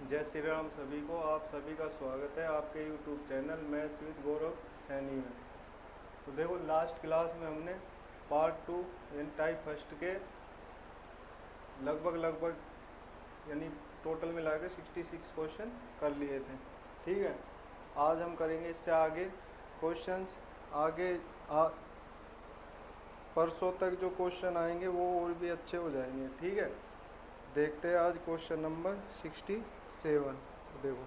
जय श्री राम सभी को। आप सभी का स्वागत है आपके YouTube चैनल मैथ्स विद गौरव सैनी में। तो देखो, लास्ट क्लास में हमने पार्ट 2 यानी टाइप फर्स्ट के लगभग यानी टोटल मिला के 66 क्वेश्चन कर लिए थे। ठीक है, आज हम करेंगे इससे आगे क्वेश्चंस। परसों तक जो क्वेश्चन आएंगे वो और भी अच्छे हो जाएंगे। ठीक है, देखते हैं आज क्वेश्चन नंबर 67। देखो,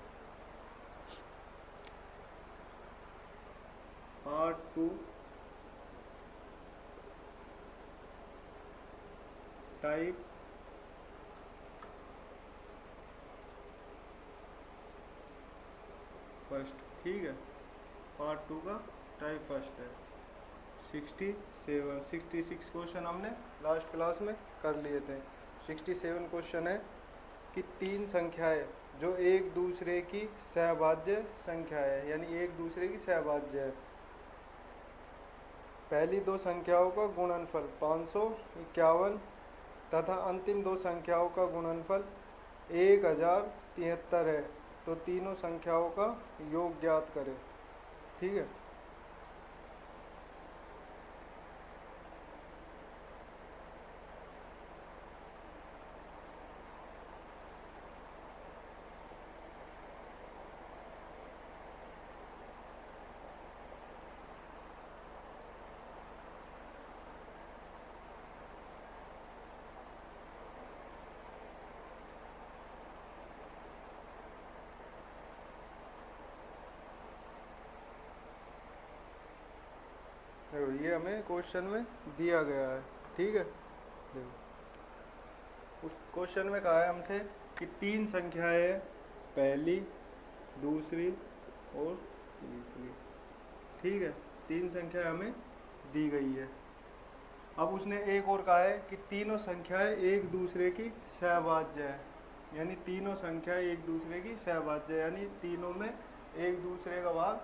पार्ट 2 टाइप फर्स्ट। ठीक है, पार्ट 2 का टाइप फर्स्ट है। 66 क्वेश्चन हमने लास्ट क्लास में कर लिए थे। 67 क्वेश्चन है कि तीन संख्याएं जो एक दूसरे की सहभाज्य संख्या है, यानी एक दूसरे की सहभाज्य है। पहली दो संख्याओं का गुणनफल 551 तथा अंतिम दो संख्याओं का गुणनफल 1073 है, तो तीनों संख्याओं का योग ज्ञात करें। ठीक है, देखो ये हमें क्वेश्चन में दिया गया है। ठीक है, देखो उस क्वेश्चन में कहा है हमसे कि तीन संख्याएं हैं, पहली, दूसरी और तीसरी। ठीक है, तीन संख्या हमें दी गई है। अब उसने एक और कहा है कि तीनों संख्याएं एक दूसरे की सहभाज्य है, यानी तीनों संख्याएं एक दूसरे की सहभाज्य है, यानी तीनों में एक दूसरे का भाग,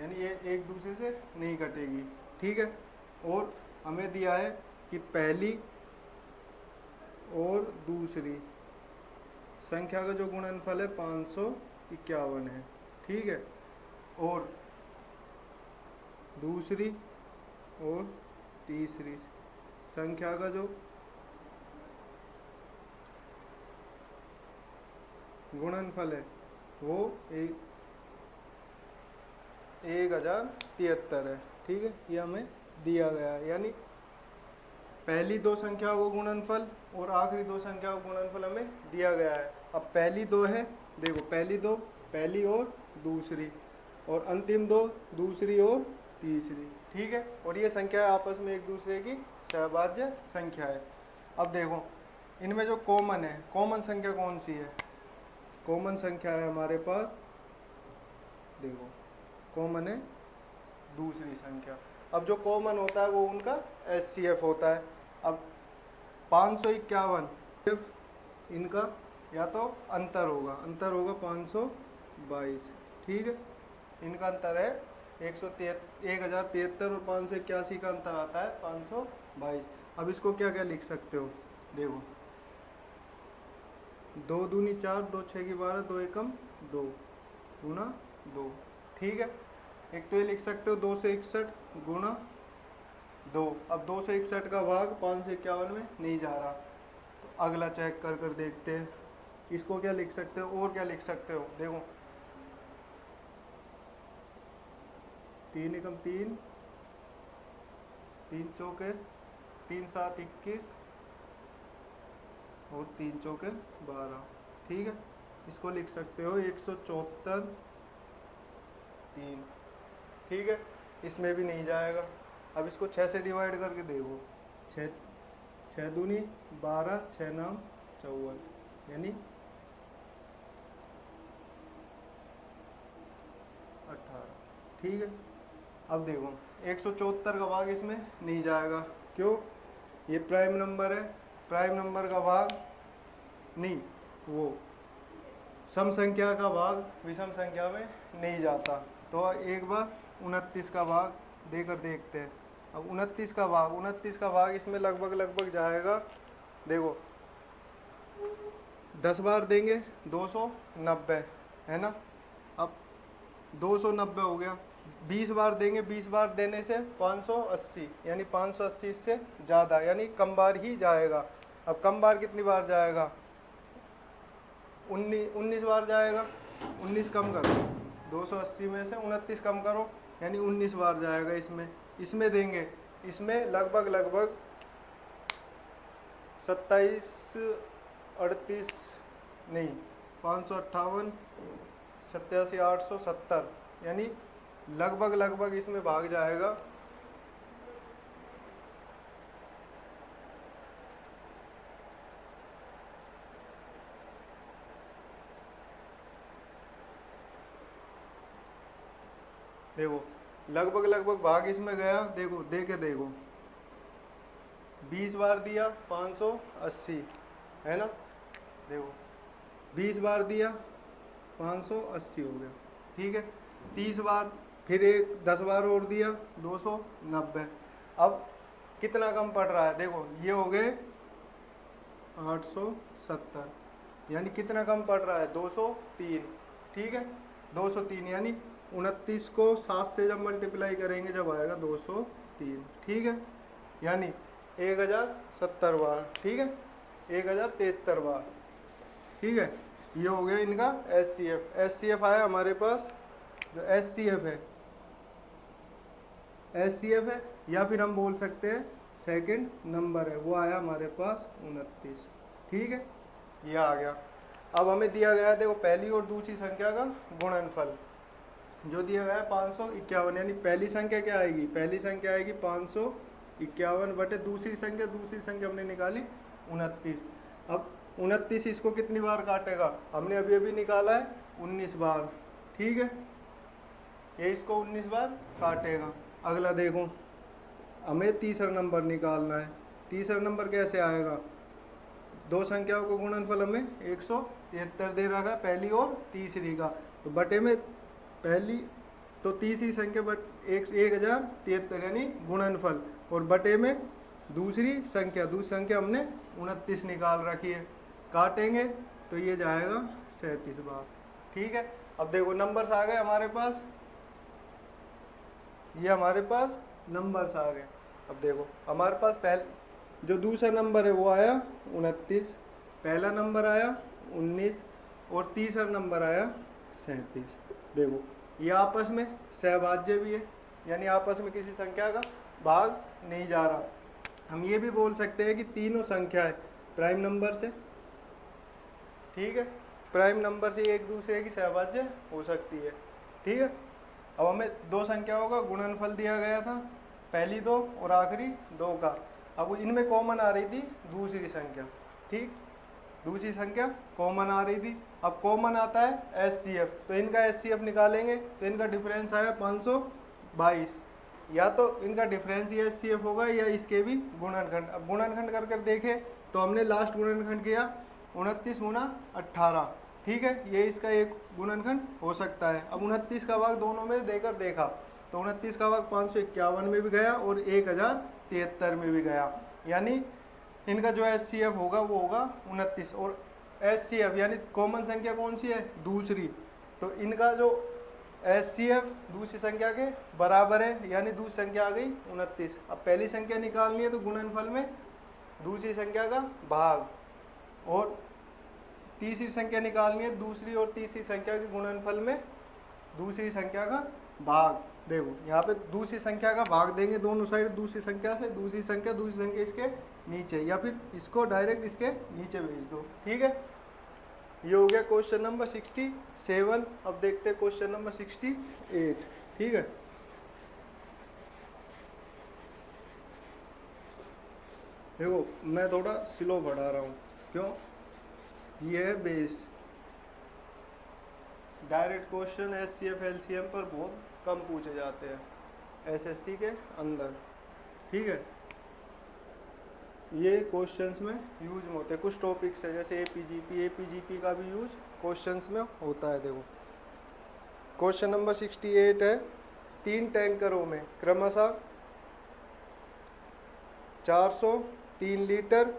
यानी ये एक दूसरे से नहीं कटेगी। ठीक है, और हमें दिया है कि पहली और दूसरी संख्या का जो गुणनफल है 551 है। ठीक है, और दूसरी और तीसरी संख्या का जो गुणनफल है वो 1073 है। ठीक है, ये हमें दिया गया है, यानी पहली दो संख्याओं को गुणनफल और आखिरी दो संख्याओं को गुणनफल हमें दिया गया है। अब पहली दो है, देखो पहली दो, पहली और दूसरी, और अंतिम दो, दूसरी और तीसरी। ठीक है, और ये संख्या आपस में एक दूसरे की सहभाज्य संख्या है। अब देखो इनमें जो कॉमन है, कॉमन संख्या कौन सी है? कॉमन संख्या है हमारे पास, देखो कॉमन है दूसरी संख्या। अब जो कॉमन होता है वो उनका SCF होता है। अब 551 इनका या तो अंतर होगा 522। ठीक है, इनका अंतर है 1073 और 581 का अंतर आता है 522। अब इसको क्या क्या लिख सकते हो? देखो, 2 दूनी 4, 2 6 की 12, 2 एकम 2 गुना 2। ठीक है, एक तो ये लिख सकते हो 2 से 61 गुना 2। अब 2 से 61 का भाग 551 में नहीं जा रहा, तो अगला चेक कर कर देखते हैं। इसको क्या लिख सकते हो, और क्या लिख सकते हो? देखो 3 एकम 3, 3 चौके 3 7 21 और 3 चौके 12। ठीक है, इसको लिख सकते हो 174 3। ठीक है, इसमें भी नहीं जाएगा। अब इसको 6 से डिवाइड करके देखो, 6 दूनी 12, 6 नाम 54, यानी 18। ठीक है, अब देखो 174 का भाग इसमें नहीं जाएगा, क्यों? ये प्राइम नंबर है, प्राइम नंबर का भाग नहीं, वो सम संख्या का भाग विषम संख्या में नहीं जाता। तो एक बार 29 का भाग देकर देखते हैं। अब 29 का भाग इसमें लगभग जाएगा। देखो 10 बार देंगे 290, है ना। अब 290 हो गया, 20 बार देंगे, 20 बार देने से 580, यानी 580 से ज़्यादा, यानी कम बार ही जाएगा। अब कम बार कितनी बार जाएगा, 19 बार जाएगा। 19 कम करो, 280 में से 29 कम करो, यानी 19 बार जाएगा। इसमें देंगे, इसमें लगभग 27 38 नहीं 558 87 870, यानी लगभग इसमें भाग जाएगा। देखो लगभग भाग इसमें गया, देखो देखो 20 बार दिया 580, है ना। देखो 20 बार दिया 580 हो गया, ठीक है। 30 बार, फिर 10 बार और दिया 290। अब कितना कम पड़ रहा है, देखो ये हो गए 870, यानी कितना कम पड़ रहा है 203, ठीक है। 203 यानी 29 को 7 से जब मल्टीप्लाई करेंगे जब आएगा 203, ठीक है। यानी 1070 बार, ठीक है, 1073 बार, ठीक है। ये हो गया इनका SCF आया हमारे पास। जो SCF है या फिर हम बोल सकते हैं सेकंड नंबर है, वो आया हमारे पास 29, ठीक है, ये आ गया। अब हमें दिया गया है, देखो पहली और दूसरी संख्या का गुणनफल जो दिया गया है 551, यानी पहली संख्या क्या आएगी, पहली संख्या आएगी 551 बटे दूसरी संख्या हमने निकाली 29। अब 29 इसको कितनी बार काटेगा, हमने अभी निकाला है 19 बार, ठीक है। ये इसको 19 बार काटेगा। अगला देखो, हमें तीसरा नंबर निकालना है। तीसरा नंबर कैसे आएगा, दो संख्याओं को गुणनफल हमें 173 दे रखा है, पहली और तीसरी का, तो बटे में पहली तो तीसरी संख्या 1073 यानी गुणनफल, और बटे में दूसरी संख्या हमने 29 निकाल रखी है। काटेंगे तो ये जाएगा 37 बार, ठीक है। अब देखो नंबर्स आ गए हमारे पास, ये हमारे पास नंबर्स आ गए। अब देखो हमारे पास जो दूसरा नंबर है वो आया 29, पहला नंबर आया 19 और तीसरा नंबर आया 37। देखो ये आपस में सहभाज्य भी है, यानी आपस में किसी संख्या का भाग नहीं जा रहा। हम ये भी बोल सकते हैं कि तीनों संख्याएं प्राइम नंबर से, ठीक है, प्राइम नंबर से एक दूसरे की सहभाज्य हो सकती है, ठीक है। अब हमें दो संख्याओं का गुणनफल दिया गया था, पहली दो और आखिरी दो का। अब इनमें कॉमन आ रही थी दूसरी संख्या, ठीक, दूसरी संख्या कॉमन आ रही थी। अब कॉमन आता है SCF, तो इनका SCF निकालेंगे तो इनका डिफरेंस आया 522, या तो इनका डिफरेंस ही SCF होगा या इसके भी गुणनखंड। अब गुणनखंड कर देखे तो हमने लास्ट गुणनखंड किया 29 गुना 18, ठीक है, ये इसका एक गुणनखंड हो सकता है। अब 29 का भाग दोनों में देकर देखा तो 29 का भाग 551 में भी गया और 1073 में भी गया, यानी इनका जो SCF होगा वो होगा 29। और SCF यानी कॉमन संख्या कौन सी है, दूसरी, तो इनका जो SCF दूसरी संख्या के बराबर है, यानी दूसरी संख्या आ गई 29। अब पहली संख्या निकालनी है तो गुणनफल में दूसरी संख्या का भाग, और तीसरी संख्या निकालनी है दूसरी और तीसरी संख्या के गुणनफल में दूसरी संख्या का भाग। देखो यहाँ पे दूसरी संख्या का भाग देंगे दोनों साइड, दूसरी संख्या से दूसरी संख्या इसके नीचे, या फिर इसको डायरेक्ट इसके नीचे भेज दो, ठीक है। ये हो गया क्वेश्चन नंबर 67। अब देखते हैं क्वेश्चन नंबर 68, ठीक है। देखो मैं थोड़ा स्लो बढ़ा रहा हूँ, क्यों, ये है base. Direct question SCF LCM पर बहुत कम पूछे जाते हैं SSC के अंदर, ठीक है। ये क्वेश्चंस में यूज होते हैं, कुछ टॉपिक्स है जैसे APGP का भी यूज क्वेश्चंस में होता है। देखो क्वेश्चन नंबर 68 है, 3 टैंकरों में क्रमशः 403 लीटर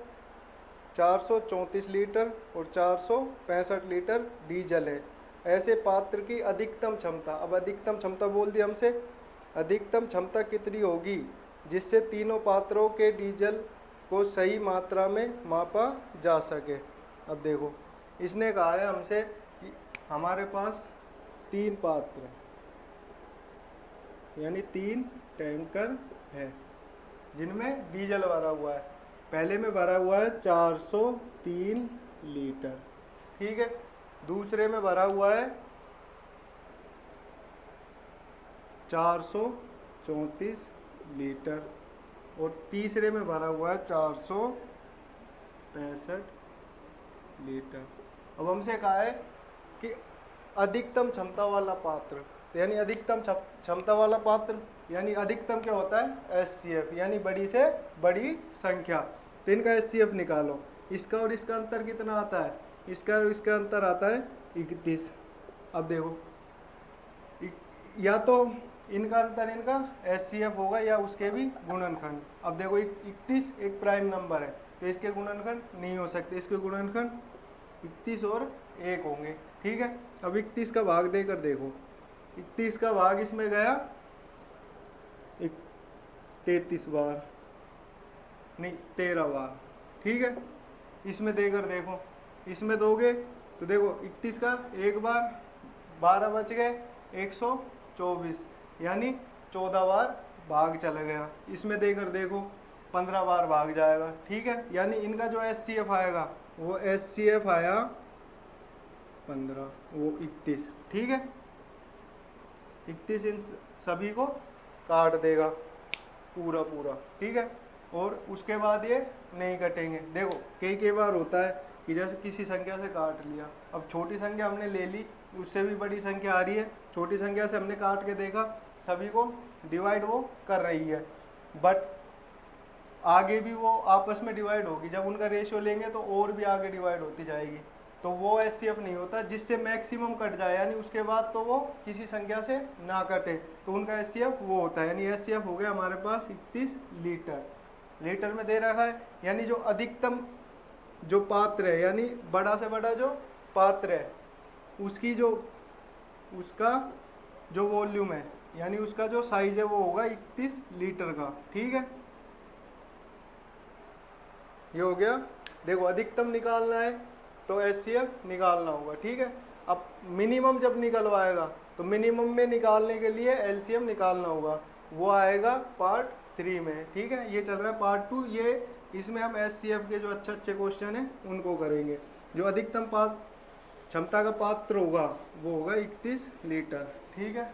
434 लीटर और 465 लीटर डीजल है। ऐसे पात्र की अधिकतम क्षमता, अब अधिकतम क्षमता बोल दी हमसे, अधिकतम क्षमता कितनी होगी जिससे तीनों पात्रों के डीजल को सही मात्रा में मापा जा सके। अब देखो, इसने कहा है हमसे कि हमारे पास 3 पात्र यानी 3 टैंकर है जिनमें डीजल भरा हुआ है। पहले में भरा हुआ है 403 लीटर, ठीक है। दूसरे में भरा हुआ है 434 लीटर और तीसरे में भरा हुआ है 465 लीटर। अब हमसे कहा है कि अधिकतम क्षमता वाला पात्र, यानी अधिकतम क्षमता वाला पात्र यानी अधिकतम क्या होता है, एचसीएफ यानी बड़ी से बड़ी संख्या। तो इनका एचसीएफ निकालो। इसका और इसका अंतर कितना आता है, इसका और इसका अंतर आता है 31। अब देखो, या तो इनका अंतर इनका एचसीएफ होगा या उसके भी गुणनखंड। अब देखो 31 एक प्राइम नंबर है तो इसके गुणनखंड नहीं हो सकते, इसके गुणनखंड 31 और 1 होंगे, ठीक है। अब 31 का भाग देकर देखो, 31 का भाग इसमें गया 33 बार, नहीं 13 बार, ठीक है। इसमें देकर देखो, इसमें दोगे तो देखो 31 का एक बार 12 बच गए 124 यानी 14 बार भाग चला गया। इसमें देकर देखो 15 बार भाग जाएगा, ठीक है। यानी इनका जो एचसीएफ आएगा वो एचसीएफ आया 15, वो 31, ठीक है। 31 इन सभी को काट देगा पूरा पूरा, ठीक है। और उसके बाद ये नहीं कटेंगे। देखो कई बार होता है कि जैसे किसी संख्या से काट लिया, अब छोटी संख्या हमने ले ली, उससे भी बड़ी संख्या आ रही है, छोटी संख्या से हमने काट के देखा सभी को डिवाइड वो कर रही है, बट आगे भी वो आपस में डिवाइड होगी। जब उनका रेशियो लेंगे तो और भी आगे डिवाइड होती जाएगी, तो वो एचसीएफ नहीं होता जिससे मैक्सिमम कट जाए, यानी उसके बाद तो वो किसी संख्या से ना कटे, तो उनका एचसीएफ वो होता है। यानी एचसीएफ हो गया हमारे पास 31 लीटर। लीटर में दे रखा है, यानी जो अधिकतम जो पात्र है यानी बड़ा से बड़ा जो पात्र है उसकी जो उसका जो वॉल्यूम है यानी उसका जो साइज है वो होगा 31 लीटर का, ठीक है। ये हो गया। देखो अधिकतम निकालना है तो एचसीएफ निकालना होगा, ठीक है। अब मिनिमम जब निकलवाएगा तो मिनिमम में निकालने के लिए एलसीएम निकालना होगा, वो आएगा पार्ट 3 में, ठीक है। ये चल रहा है पार्ट 2, ये इसमें हम एचसीएफ के जो अच्छे अच्छे क्वेश्चन हैं उनको करेंगे। जो अधिकतम क्षमता का पात्र होगा वो होगा 31 लीटर, ठीक है।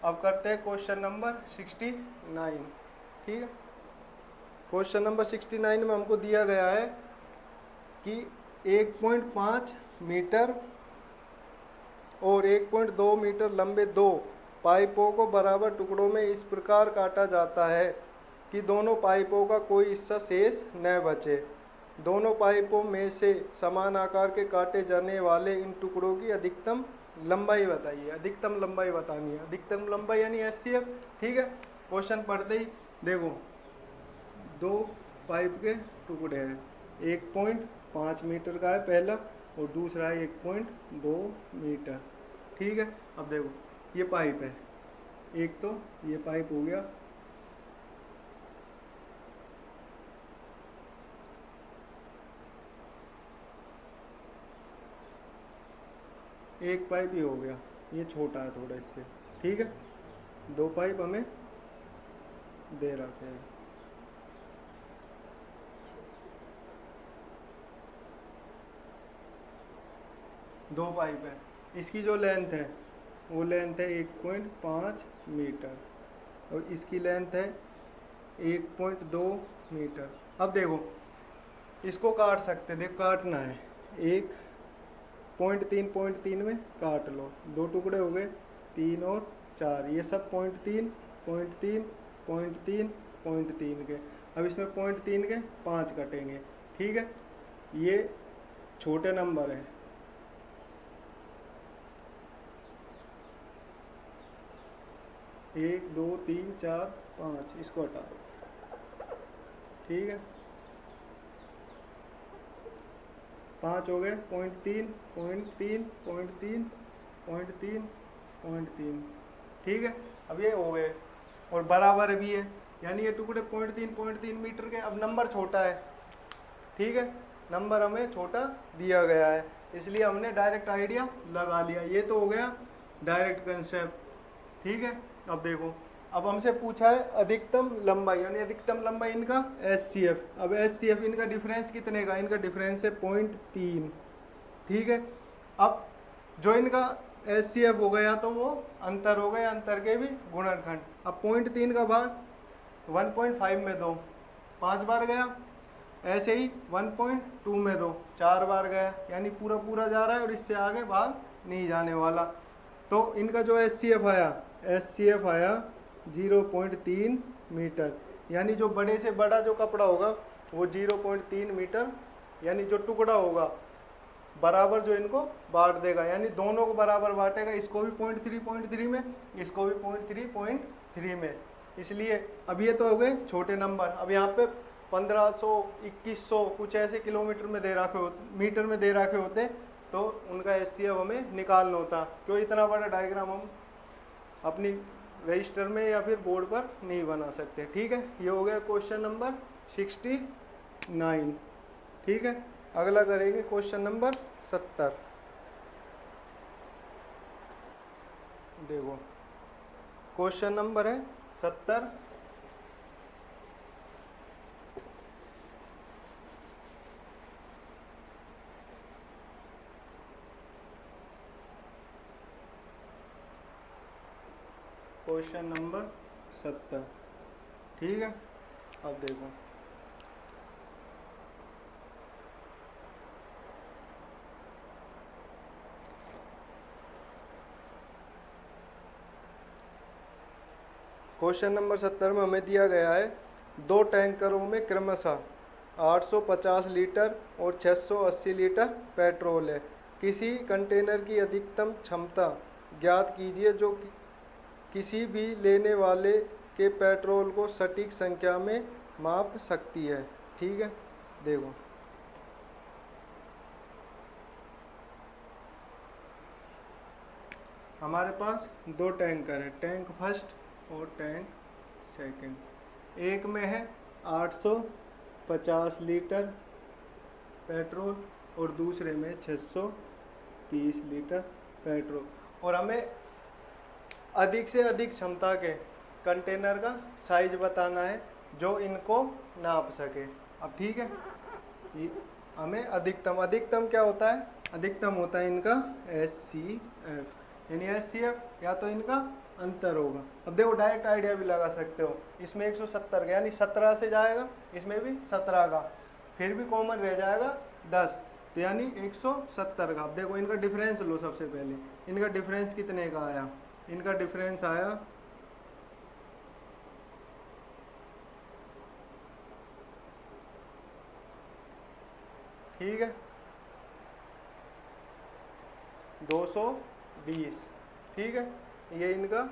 अब करते हैं क्वेश्चन नंबर 69, ठीक है। क्वेश्चन नंबर 69 में हमको दिया गया है कि 1.5 मीटर और 1.2 मीटर लंबे 2 पाइपों को बराबर टुकड़ों में इस प्रकार काटा जाता है कि दोनों पाइपों का कोई हिस्सा शेष न बचे। दोनों पाइपों में से समान आकार के काटे जाने वाले इन टुकड़ों की अधिकतम लंबाई बताइए। अधिकतम लंबाई बतानी है, अधिकतम लंबाई यानी एचसीएफ, ठीक है। क्वेश्चन पढ़ते ही देखो 2 पाइप के टुकड़े हैं, 1.5 मीटर का है पहला और दूसरा है 1.2 मीटर, ठीक है। अब देखो ये पाइप है, एक तो ये पाइप हो गया, एक पाइप ही हो गया, ये छोटा है थोड़ा इससे, ठीक है। 2 पाइप हमें दे रखे हैं, दो पाइप है, इसकी जो लेंथ है वो लेंथ है 1.5 मीटर और इसकी लेंथ है 1.2 मीटर। अब देखो इसको काट सकते, देखो काटना है, 1.3 में काट लो, 2 टुकड़े हो गए 3 और 4, ये सब 0.3 0.3 0.3 0.3 के। अब इसमें 0.3 के 5 कटेंगे, ठीक है। ये छोटे नंबर है, 1 2 3 4 5, इसको हटा दो, ठीक है। 5 हो गए, 0.3 0.3 0.3 0.3 0.3, ठीक है। अब ये हो गए और बराबर भी है, यानी ये टुकड़े 0.3 मीटर के। अब नंबर छोटा है, ठीक है, नंबर हमें छोटा दिया गया है, इसलिए हमने डायरेक्ट आइडिया लगा लिया। ये तो हो गया डायरेक्ट कंसेप्ट, ठीक है। अब देखो, अब हमसे पूछा है अधिकतम लंबाई, यानी अधिकतम लंबाई इनका SCF। अब SCF इनका डिफरेंस कितने का, इनका डिफरेंस है 0.3, ठीक है। अब जो इनका SCF हो गया तो वो अंतर हो गया, अंतर के भी गुणनखंड। अब 0.3 का भाग 1.5 में दो, 5 बार गया, ऐसे ही 1.2 में दो, 4 बार गया, यानी पूरा पूरा जा रहा है और इससे आगे भाग नहीं जाने वाला। तो इनका जो SCF आया 0.3 मीटर, यानी जो बड़े से बड़ा जो कपड़ा होगा वो 0.3 मीटर, यानी जो टुकड़ा होगा बराबर जो इनको बांट देगा, यानी दोनों को बराबर बांटेगा, इसको भी 0.3 में, इसको भी 0.3 में। इसलिए अब ये तो हो गए छोटे नंबर। अब यहाँ पे 1500 2100 कुछ ऐसे किलोमीटर में दे रखे होते, मीटर में दे रखे होते, तो उनका SCF हमें निकालना होता। क्यों इतना बड़ा डायग्राम हम अपनी रजिस्टर में या फिर बोर्ड पर नहीं बना सकते, ठीक है। ये हो गया क्वेश्चन नंबर 69, ठीक है। अगला करेंगे क्वेश्चन नंबर 70। देखो क्वेश्चन नंबर है 70। क्वेश्चन नंबर 70, ठीक है। अब देखो, क्वेश्चन नंबर 70 में हमें दिया गया है दो टैंकरों में क्रमशः 850 लीटर और 680 लीटर पेट्रोल है। किसी कंटेनर की अधिकतम क्षमता ज्ञात कीजिए जो किसी भी लेने वाले के पेट्रोल को सटीक संख्या में माप सकती है, ठीक है। देखो हमारे पास दो टैंकर है, टैंक फर्स्ट और टैंक सेकंड। एक में है 850 लीटर पेट्रोल और दूसरे में 630 लीटर पेट्रोल, और हमें अधिक से अधिक क्षमता के कंटेनर का साइज बताना है जो इनको नाप सके। अब ठीक है, ये हमें अधिकतम क्या होता है, अधिकतम होता है इनका SCF, यानी SCF या तो इनका अंतर होगा। अब देखो डायरेक्ट आइडिया भी लगा सकते हो, इसमें 170 का यानी 17 से जाएगा, इसमें भी 17 का, फिर भी कॉमन रह जाएगा 10, तो यानी 170 का। अब देखो इनका डिफरेंस लो, सबसे पहले इनका डिफरेंस कितने का आया, इनका डिफरेंस आया ठीक है 220, ठीक है। ये इनका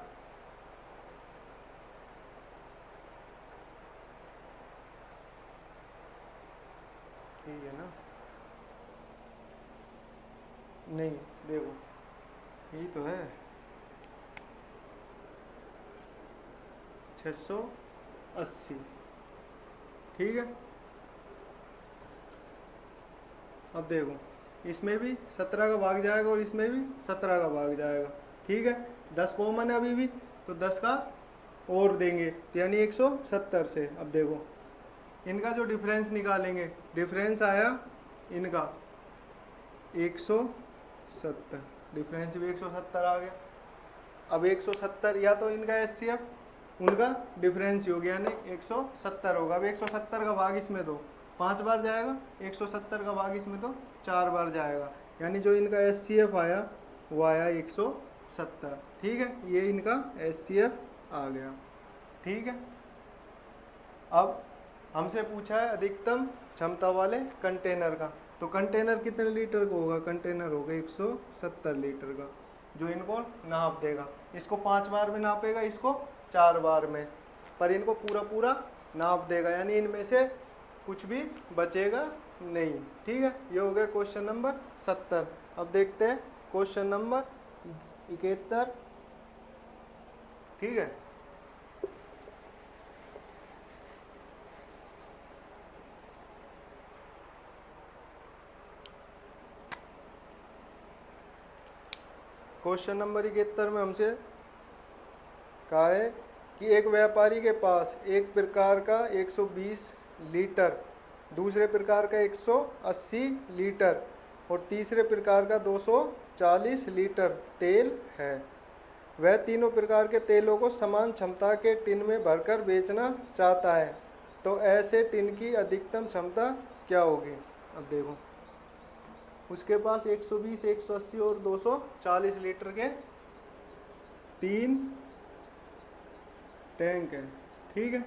ठीक है ना, नहीं देखो यही तो है 680, ठीक है। अब देखो इसमें भी 17 का भाग जाएगा और इसमें भी 17 का भाग जाएगा, ठीक है। 10 कॉमन है अभी भी, तो 10 का और देंगे तो यानी 170 से। अब देखो इनका जो डिफरेंस निकालेंगे, डिफरेंस आया इनका 170, डिफरेंस भी 170 आ गया। अब 170 या तो इनका SCF उनका डिफरेंस हो गया, यानी 170 होगा। अब 170 का भाग इसमें दो, 5 बार जाएगा, 170 का भाग इसमें तो 4 बार जाएगा, यानी जो इनका SCF आया वो आया 170, ठीक है। ये इनका SCF आ गया, ठीक है। अब हमसे पूछा है अधिकतम क्षमता वाले कंटेनर का, तो कंटेनर कितने लीटर का होगा, कंटेनर होगा 170 लीटर का, जो इनको नाप देगा। इसको 5 बार में नापेगा, इसको 4 बार में, पर इनको पूरा पूरा नाप देगा, यानी इनमें से कुछ भी बचेगा नहीं। ठीक है, ये हो गया क्वेश्चन नंबर 70। अब देखते हैं क्वेश्चन नंबर 71। ठीक है, क्वेश्चन नंबर 71 में हमसे कहा है कि एक व्यापारी के पास एक प्रकार का 120 लीटर, दूसरे प्रकार का 180 लीटर और तीसरे प्रकार का 240 लीटर तेल है। वह तीनों प्रकार के तेलों को समान क्षमता के टिन में भरकर बेचना चाहता है, तो ऐसे टिन की अधिकतम क्षमता क्या होगी। अब देखो, उसके पास 120, 180 और 240 लीटर के 3 टैंक है। ठीक है,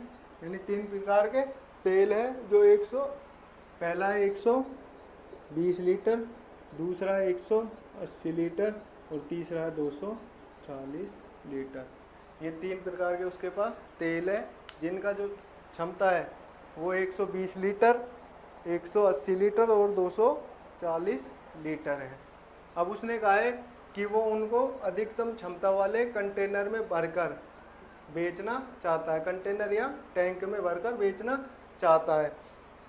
यानी 3 प्रकार के तेल है जो पहला है 120 लीटर, दूसरा है 180 लीटर और तीसरा है 240 लीटर। ये 3 प्रकार के उसके पास तेल है जिनका जो क्षमता है वो 120 लीटर, 180 लीटर और 240 लीटर है। अब उसने कहा है कि वो उनको अधिकतम क्षमता वाले कंटेनर में भरकर बेचना चाहता है, कंटेनर या टैंक में भरकर बेचना चाहता है।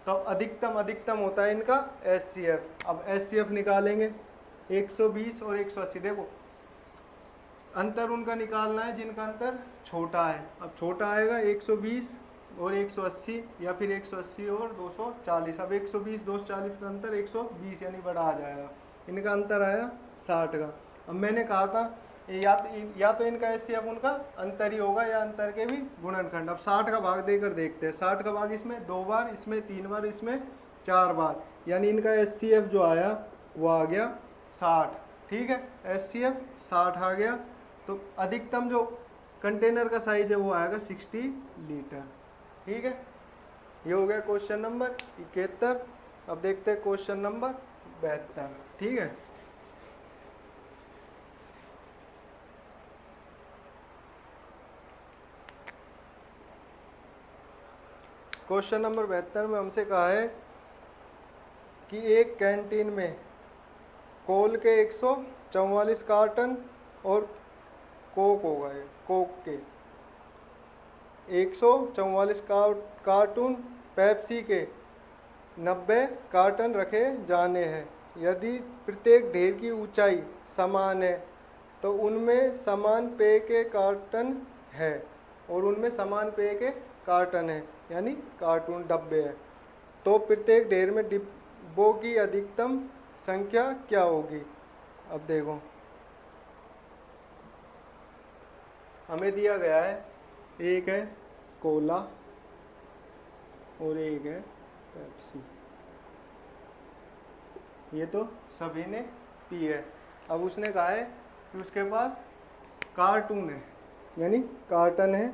तो अधिकतम होता है इनका SCF। अब SCF निकालेंगे 120 और 180। देखो, अंतर उनका निकालना है जिनका अंतर छोटा है। अब छोटा आएगा 120 और 180 या फिर 180 और 240। अब 120 240 का अंतर 120 यानी बड़ा आ जाएगा। इनका अंतर आया 60 का। अब मैंने कहा था या तो इनका SCF उनका अंतर ही होगा या अंतर के भी गुणनखंड। अब 60 का भाग देकर देखते हैं। 60 का भाग इसमें 2 बार, इसमें 3 बार, इसमें 4 बार, यानी इनका SCF जो आया वो आ गया 60। ठीक है, SCF 60 आ गया। तो अधिकतम जो कंटेनर का साइज है वो आएगा 60 लीटर। ठीक है, ये हो गया क्वेश्चन नंबर 71। अब देखते हैं क्वेश्चन नंबर 72। ठीक है, क्वेश्चन नंबर 72 में हमसे कहा है कि एक कैंटीन में कोल के 144 कार्टन और कोक होगा, कोक के 144 कार्टून, पेप्सी के 90 कार्टन रखे जाने हैं। यदि प्रत्येक ढेर की ऊंचाई समान है तो उनमें समान पेय के कार्टन है और उनमें समान पेय के कार्टन है, यानी कार्टून डब्बे हैं। तो प्रत्येक ढेर में डिब्बों की अधिकतम संख्या क्या होगी। अब देखो, हमें दिया गया है एक है कोला और एक है पेप्सी, ये तो सभी ने पी है। अब उसने कहा है कि उसके पास कार्टून है, यानी कार्टन है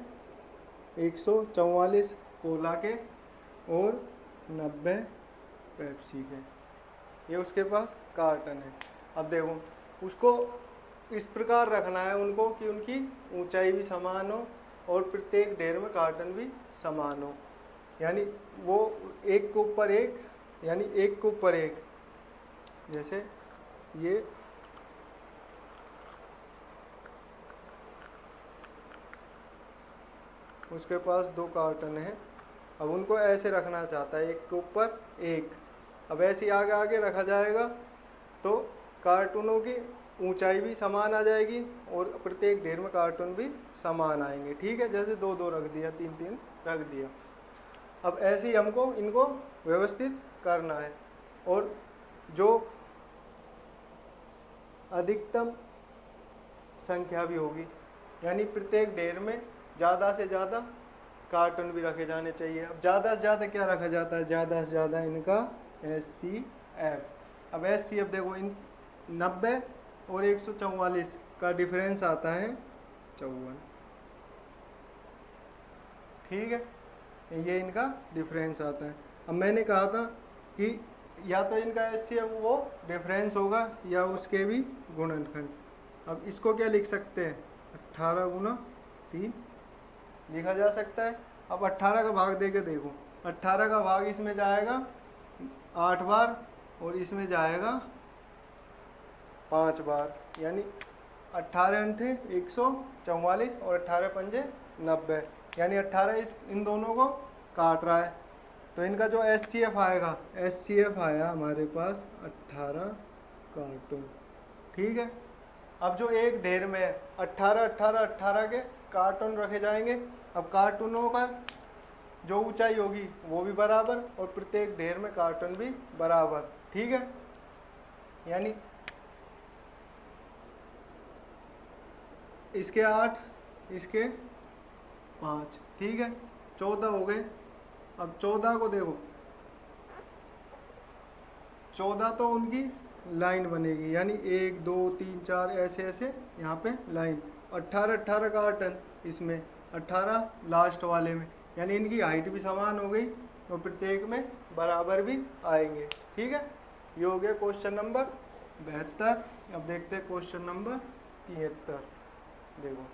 144 कोला के और 90 पेप्सी के, ये उसके पास कार्टन है। अब देखो, उसको इस प्रकार रखना है उनको कि उनकी ऊंचाई भी समान हो और प्रत्येक ढेर में कार्टन भी समान हो, यानी वो एक के ऊपर एक, यानी एक के ऊपर एक। जैसे ये उसके पास 2 कार्टन है, अब उनको ऐसे रखना चाहता है एक के ऊपर एक। अब ऐसे आगे आगे रखा जाएगा तो कार्टूनों की ऊंचाई भी समान आ जाएगी और प्रत्येक ढेर में कार्टून भी समान आएंगे। ठीक है, जैसे 2-2 रख दिया, 3-3 रख दिया। अब ऐसे ही हमको इनको व्यवस्थित करना है और जो अधिकतम संख्या भी होगी, यानी प्रत्येक ढेर में ज़्यादा से ज़्यादा कार्टन भी रखे जाने चाहिए। अब ज़्यादा से ज़्यादा क्या रखा जाता है, ज़्यादा से ज़्यादा इनका SCF। अब SCF देखो, इन 90 और 144 का डिफरेंस आता है 54। ठीक है, ये इनका डिफरेंस आता है। अब मैंने कहा था कि या तो इनका SCF वो डिफरेंस होगा या उसके भी गुणनखंड। अब इसको क्या लिख सकते हैं, 18 गुना 3 लिखा जा सकता है। अब 18 का भाग दे के देखो, 18 का भाग इसमें जाएगा 8 बार और इसमें जाएगा 5 बार, यानी 18 अंठे 144 और 18 पंजे 90, यानी 18 इन दोनों को काट रहा है। तो इनका जो SCF आएगा, SCF आया हमारे पास 18 कार्टून। ठीक है, अब जो एक ढेर में 18 18 18 के कार्टून रखे जाएंगे। अब कार्टूनों का जो ऊंचाई होगी वो भी बराबर और प्रत्येक ढेर में कार्टून भी बराबर। ठीक है, यानी इसके 8 इसके 5, ठीक है 14 हो गए। अब 14 को देखो, 14 तो उनकी लाइन बनेगी, यानी 1 2 3 4 ऐसे ऐसे यहाँ पे लाइन। 18 18 का कार्टन इसमें, 18 लास्ट वाले में, यानी इनकी हाइट भी समान हो गई और प्रत्येक में बराबर भी आएंगे। ठीक है, ये हो गया क्वेश्चन नंबर 72। अब देखते हैं क्वेश्चन नंबर 73। देखो